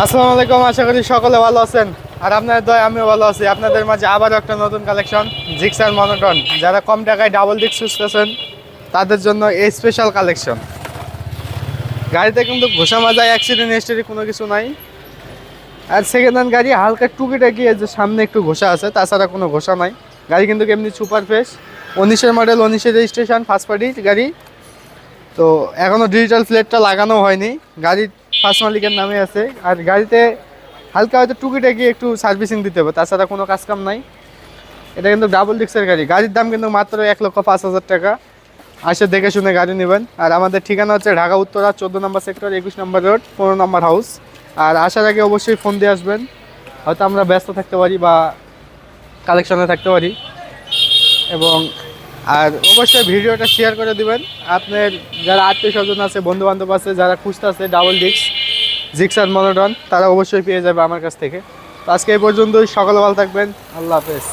আসসালামু আলাইকুম, আশা করি সকলে ভালো আছেন। আর আপনাদের দয় আমিও ভালো আছি। আপনাদের মাঝে আবার একটা নতুন কালেকশন, জিক্সার মনোটন। যারা কম টাকায় ডাবল ডিস্ক খুঁজতেছেন তাদের জন্য এই স্পেশাল কালেকশন। গাড়িতে কিন্তু ঘোষা মাজায় অ্যাক্সিডেন্ট হিস্টরি কোনো কিছু নাই। আর সেকেন্ড হ্যান্ড গাড়ি হালকা টুকিটাকি যে সামনে একটু ঘোষা আছে, তাছাড়া কোনো ঘোষা নাই। গাড়ি কিন্তু এমনি সুপার ফ্রেশ, 19-এর মডেল, 19-এর রেজিস্ট্রেশন, ফার্স্ট পার্টি গাড়ি। তো এখনও ডিজিটাল প্লেটটা লাগানো হয়নি, গাড়ির ফার্স্ট মালিকের নামে আছে। আর গাড়িতে হালকা হয়তো টুকিটাকি একটু সার্ভিসিং দিতে হবে, তাছাড়া কোনো কাজকাম নাই। এটা কিন্তু ডাবল ডিস্কের গাড়ি। গাড়ির দাম কিন্তু মাত্র 1,05,000 টাকা। আসে দেখে শুনে গাড়ি নেবেন। আর আমাদের ঠিকানা হচ্ছে ঢাকা উত্তরা 14 নম্বর সেক্টর, 21 নম্বর রোড, 15 নম্বর হাউস। আর আসার আগে অবশ্যই ফোন দিয়ে আসবেন, হয়তো আমরা ব্যস্ত থাকতে পারি বা কালেকশনে থাকতে পারি। এবং আর অবশ্যই ভিডিওটা শেয়ার করে দিবেন। আপনার যারা আত্মীয় স্বজন আছে, বন্ধু বান্ধব আছে, যারা খুঁজতেছে ডাবল ডিস্ক জিক্সার মনোটন, তারা অবশ্যই পেয়ে যাবে আমার কাছ থেকে। তো আজকে এই পর্যন্তই। সকালে ভালো থাকবেন। আল্লাহ হাফেজ।